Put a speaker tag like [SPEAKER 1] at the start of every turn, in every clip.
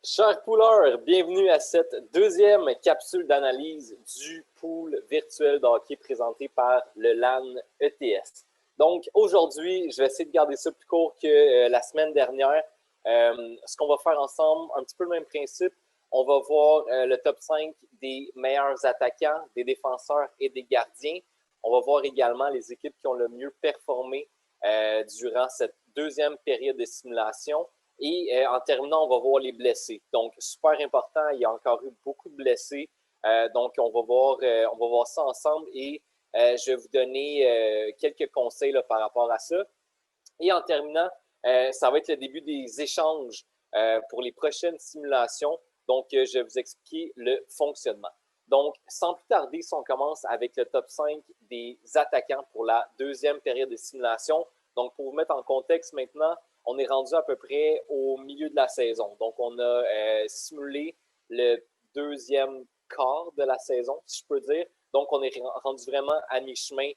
[SPEAKER 1] Chers poolers, bienvenue à cette deuxième capsule d'analyse du pool virtuel de hockey présenté par le LAN ETS. Donc aujourd'hui, je vais essayer de garder ça plus court que la semaine dernière. Ce qu'on va faire ensemble, un petit peu le même principe, on va voir le top 5 des meilleurs attaquants, des défenseurs et des gardiens. On va voir également les équipes qui ont le mieux performé durant cette deuxième période de simulation. Et en terminant, on va voir les blessés. Donc, super important, il y a encore eu beaucoup de blessés. Donc, on va voir ça ensemble et je vais vous donner quelques conseils là, par rapport à ça. Et en terminant, ça va être le début des échanges pour les prochaines simulations. Donc, je vais vous expliquer le fonctionnement. Donc, sans plus tarder, si on commence avec le top 5 des attaquants pour la deuxième période de simulation. Donc, pour vous mettre en contexte maintenant, on est rendu à peu près au milieu de la saison. Donc, on a simulé le deuxième quart de la saison, si je peux dire. Donc, on est rendu vraiment à mi-chemin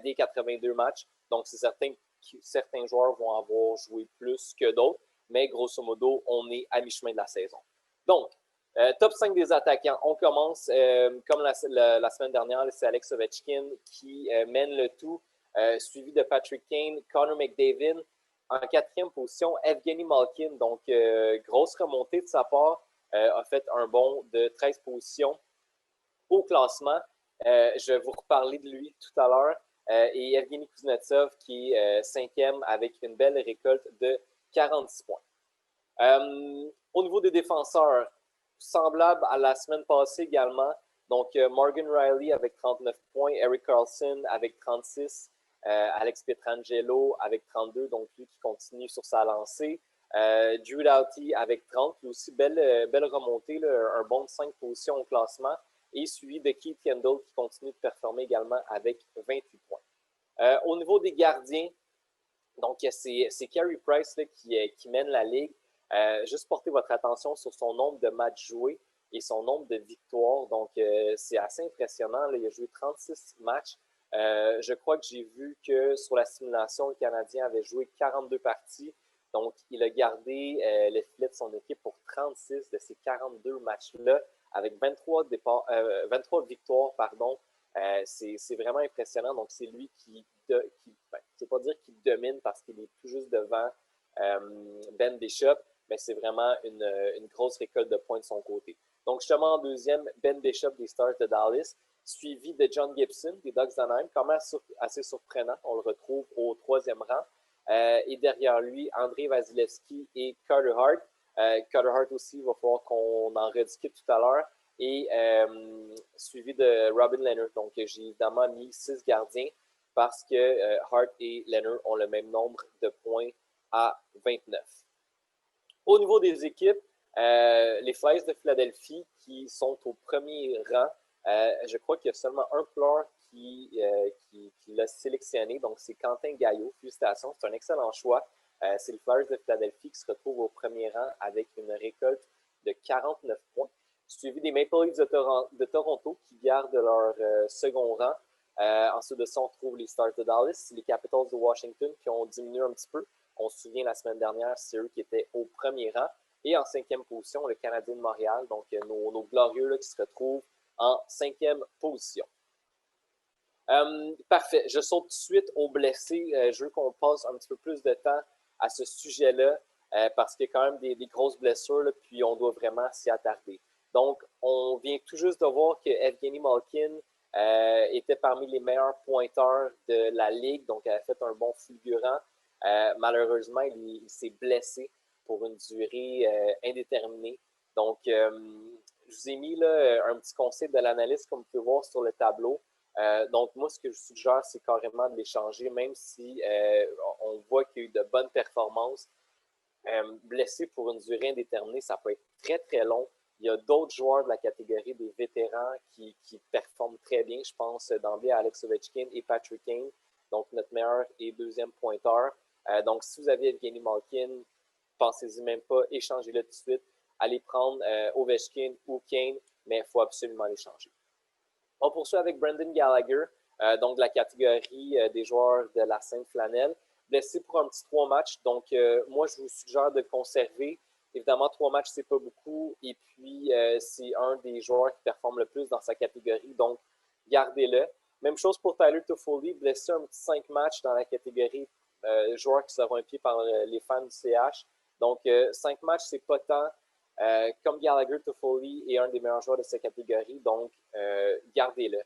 [SPEAKER 1] des 82 matchs. Donc, c'est certain que certains joueurs vont avoir joué plus que d'autres, mais grosso modo, on est à mi-chemin de la saison. Donc, top 5 des attaquants. On commence, comme la semaine dernière, c'est Alex Ovechkin qui mène le tout, suivi de Patrick Kane, Connor McDavid. En quatrième position, Evgeny Malkin, donc grosse remontée de sa part, a fait un bond de 13 positions au classement. Je vais vous reparler de lui tout à l'heure. Et Evgeny Kuznetsov qui est cinquième avec une belle récolte de 46 points. Au niveau des défenseurs, semblable à la semaine passée également. Donc, Morgan Riley avec 39 points, Erik Karlsson avec 36, Alex Pietrangelo avec 32, donc lui qui continue sur sa lancée. Drew Doughty avec 30, lui aussi belle remontée, là, un bon de 5 positions au classement. Et suivi de Keith Yandel qui continue de performer également avec 28 points. Au niveau des gardiens, donc c'est Carey Price là, qui mène la ligue. Juste portez votre attention sur son nombre de matchs joués et son nombre de victoires. Donc, c'est assez impressionnant. Là. Il a joué 36 matchs. Je crois que j'ai vu que sur la simulation, le Canadien avait joué 42 parties. Donc, il a gardé le filet de son équipe pour 36 de ces 42 matchs-là, avec 23 victoires. C'est vraiment impressionnant. Donc, c'est lui qui je ne vais pas dire qu'il domine parce qu'il est tout juste devant Ben Bishop, mais c'est vraiment une grosse récolte de points de son côté. Donc, justement, en deuxième, Ben Bishop des Stars de Dallas, suivi de John Gibson des Ducks d'Anaheim, quand même assez surprenant. On le retrouve au troisième rang. Et derrière lui, André Vasilevski et Carter Hart. Carter Hart aussi, il va falloir qu'on en rediscute tout à l'heure. Et suivi de Robin Leonard. Donc, j'ai évidemment mis 6 gardiens parce que Hart et Leonard ont le même nombre de points à 29. Au niveau des équipes, les Flyers de Philadelphie qui sont au premier rang, je crois qu'il y a seulement un joueur qui l'a sélectionné, donc c'est Quentin Gaillot. Félicitations, c'est un excellent choix. C'est les Flyers de Philadelphie qui se retrouvent au premier rang avec une récolte de 49 points, suivi des Maple Leafs de Toronto qui gardent leur second rang. Ensuite de ça, on trouve les Stars de Dallas, les Capitals de Washington qui ont diminué un petit peu. On se souvient la semaine dernière, c'est eux qui étaient au premier rang. Et en cinquième position, le Canadien de Montréal, donc nos glorieux là, qui se retrouvent en cinquième position. Parfait. Je saute tout de suite aux blessés. Je veux qu'on passe un petit peu plus de temps à ce sujet-là parce qu'il y a quand même des grosses blessures, là, puis on doit vraiment s'y attarder. Donc, on vient tout juste de voir que Evgeny Malkin était parmi les meilleurs pointeurs de la Ligue, donc elle a fait un bon fulgurant. Malheureusement, il s'est blessé pour une durée indéterminée. Donc, je vous ai mis là, un petit conseil de l'analyste, comme vous pouvez voir sur le tableau. Donc, moi, ce que je suggère, c'est carrément de l'échanger, même si on voit qu'il y a eu de bonnes performances. Blessé pour une durée indéterminée, ça peut être très, très long. Il y a d'autres joueurs de la catégorie des vétérans qui performent très bien. Je pense d'emblée à Alex Ovechkin et Patrick Kane, donc notre meilleur et deuxième pointeur. Donc, si vous avez Evgeny Malkin, pensez-y même pas, échangez-le tout de suite. Allez prendre Ovechkin ou Kane, mais il faut absolument l'échanger. On poursuit avec Brendan Gallagher, donc de la catégorie des joueurs de la Sainte-Flanelle. Blessé pour un petit 3 matchs. Donc, moi, je vous suggère de le conserver Évidemment, 3 matchs, c'est pas beaucoup. Et puis, c'est un des joueurs qui performe le plus dans sa catégorie. Donc, gardez-le. Même chose pour Tyler Toffoli, blessé un petit 5 matchs dans la catégorie joueur qui sera un pied par les fans du CH. Donc, 5 matchs, c'est pas tant. Comme Gallagher, Toffoli est un des meilleurs joueurs de cette catégorie. Donc, gardez-le.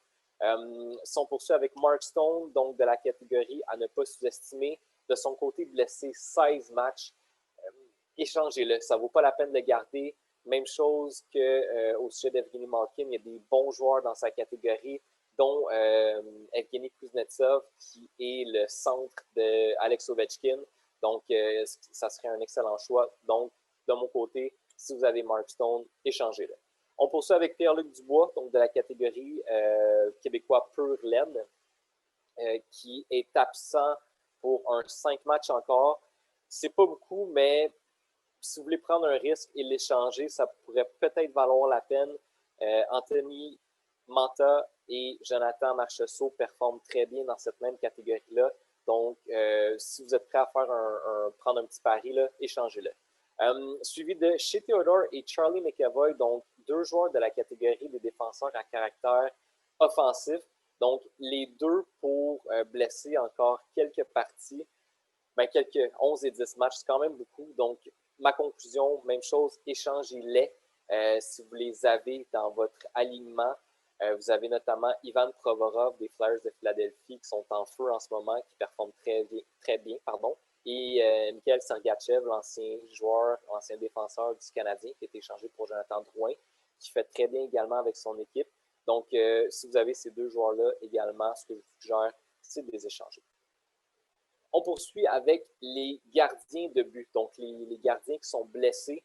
[SPEAKER 1] Si on poursuit avec Mark Stone, donc de la catégorie à ne pas sous-estimer, de son côté, blessé 16 matchs, échangez-le. Ça ne vaut pas la peine de le garder. Même chose qu'au sujet d'Evgeny Malkin, il y a des bons joueurs dans sa catégorie, dont Evgeny Kuznetsov, qui est le centre d'Alex Ovechkin. Donc, ça serait un excellent choix. Donc, de mon côté, si vous avez Mark Stone, échangez-le. On poursuit avec Pierre-Luc Dubois, donc de la catégorie québécois pur laine, qui est absent pour un 5 matchs encore. C'est pas beaucoup, mais si vous voulez prendre un risque et l'échanger, ça pourrait peut-être valoir la peine. Anthony Manta et Jonathan Marchessault performent très bien dans cette même catégorie-là. Donc, si vous êtes prêt à faire prendre un petit pari, là, échangez-le. Suivi de Shea Theodore et Charlie McAvoy, donc 2 joueurs de la catégorie des défenseurs à caractère offensif. Donc, les 2 pour blesser encore quelques parties, quelques 11 et 10 matchs, c'est quand même beaucoup. Donc, ma conclusion, même chose, échangez-les si vous les avez dans votre alignement. Vous avez notamment Ivan Provorov des Flyers de Philadelphie qui sont en feu en ce moment, qui performent très bien, et Mikhail Sergachev, l'ancien joueur, l'ancien défenseur du Canadien, qui a été échangé pour Jonathan Drouin, qui fait très bien également avec son équipe. Donc, si vous avez ces 2 joueurs-là également, ce que je vous suggère, c'est de les échanger. On poursuit avec les gardiens de but, donc les gardiens qui sont blessés.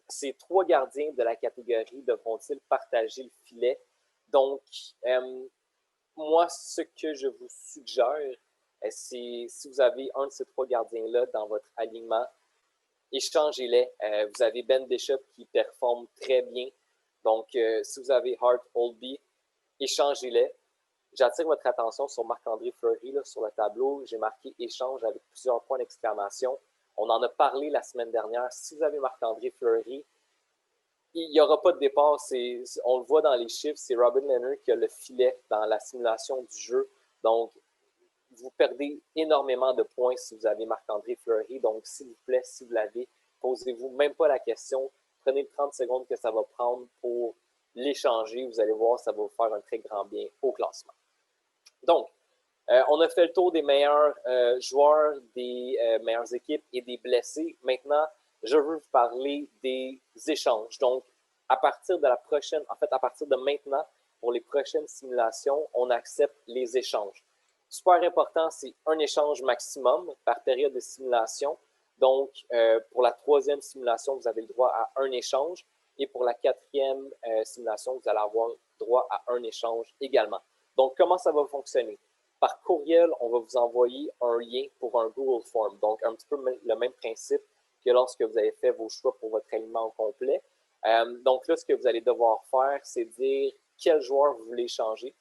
[SPEAKER 1] Ces 3 gardiens de la catégorie devront-ils partager le filet? Donc, moi, ce que je vous suggère, c'est si vous avez un de ces 3 gardiens-là dans votre alignement, échangez-les. Vous avez Ben Bishop qui performe très bien. Donc, si vous avez Hart Holtby, échangez-les. J'attire votre attention sur Marc-André Fleury là, sur le tableau. J'ai marqué échange avec plusieurs points d'exclamation. On en a parlé la semaine dernière. Si vous avez Marc-André Fleury, il n'y aura pas de départ. On le voit dans les chiffres, c'est Robin Lehner qui a le filet dans la simulation du jeu. Donc, vous perdez énormément de points si vous avez Marc-André Fleury. Donc, s'il vous plaît, si vous l'avez, posez-vous même pas la question. Prenez les 30 secondes que ça va prendre pour l'échanger. Vous allez voir, ça va vous faire un très grand bien au classement. Donc, on a fait le tour des meilleurs joueurs, des meilleures équipes et des blessés. Maintenant, je veux vous parler des échanges. Donc, à partir de à partir de maintenant, pour les prochaines simulations, on accepte les échanges. Super important, c'est un échange maximum par période de simulation. Donc, pour la 3e simulation, vous avez le droit à un échange. Et pour la 4e simulation, vous allez avoir droit à un échange également. Donc, comment ça va fonctionner? Par courriel, on va vous envoyer un lien pour un Google Form. Donc, un petit peu le même principe que lorsque vous avez fait vos choix pour votre alignement au complet. Donc là, ce que vous allez devoir faire, c'est dire quel joueur vous voulez changer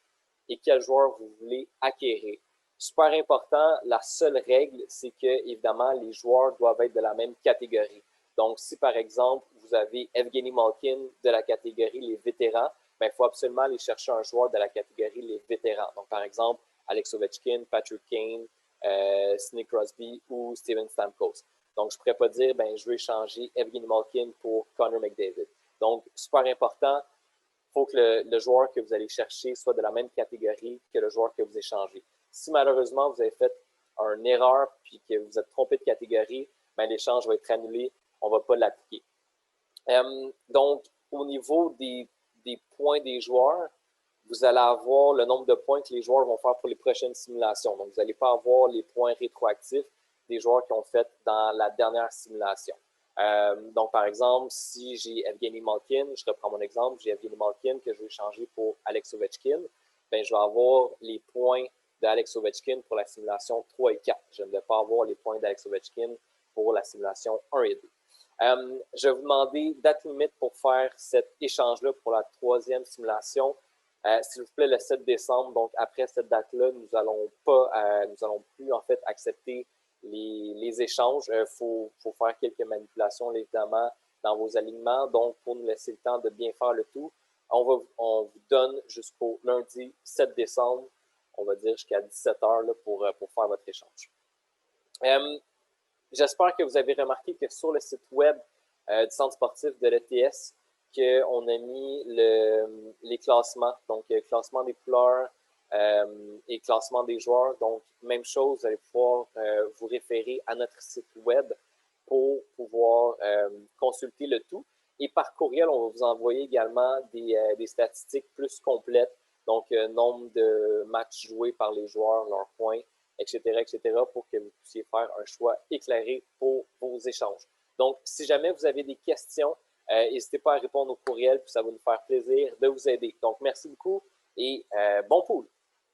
[SPEAKER 1] et quel joueur vous voulez acquérir. Super important, la seule règle, c'est que, évidemment, les joueurs doivent être de la même catégorie. Donc, si par exemple, vous avez Evgeny Malkin de la catégorie les vétérans, il faut absolument aller chercher un joueur de la catégorie les vétérans. Donc, par exemple, Alex Ovechkin, Patrick Kane, Sidney Crosby ou Steven Stamkos. Donc, je ne pourrais pas dire, je veux échanger Evgeny Malkin pour Connor McDavid. Donc, super important, il faut que le joueur que vous allez chercher soit de la même catégorie que le joueur que vous échangez. Si malheureusement, vous avez fait une erreur puis que vous êtes trompé de catégorie, l'échange va être annulé, on ne va pas l'appliquer. Donc, au niveau des points des joueurs, vous allez avoir le nombre de points que les joueurs vont faire pour les prochaines simulations. Donc, vous n'allez pas avoir les points rétroactifs des joueurs qui ont fait dans la dernière simulation. Donc, par exemple, si j'ai Evgeny Malkin, je reprends mon exemple, j'ai Evgeny Malkin que je vais changer pour Alex Ovechkin, je vais avoir les points d'Alex Ovechkin pour la simulation 3 et 4. Je ne vais pas avoir les points d'Alex Ovechkin pour la simulation 1 et 2. Je vais vous demander date limite pour faire cet échange-là pour la 3e simulation. S'il vous plaît, le 7 décembre, donc après cette date-là, nous allons plus en fait accepter les échanges. Il faut faire quelques manipulations, évidemment, dans vos alignements. Donc, pour nous laisser le temps de bien faire le tout, on vous donne jusqu'au lundi 7 décembre, on va dire jusqu'à 17 h pour faire votre échange. J'espère que vous avez remarqué que sur le site web du centre sportif de l'ETS, qu'on a mis les classements, donc classement des couleurs et classement des joueurs. Donc, même chose, vous allez pouvoir vous référer à notre site web pour pouvoir consulter le tout. Et par courriel, on va vous envoyer également des statistiques plus complètes, donc nombre de matchs joués par les joueurs, leurs points, etc., pour que vous puissiez faire un choix éclairé pour vos échanges. Donc, si jamais vous avez des questions, n'hésitez pas à répondre au courriel, puis ça va nous faire plaisir de vous aider. Donc, merci beaucoup et bon pool!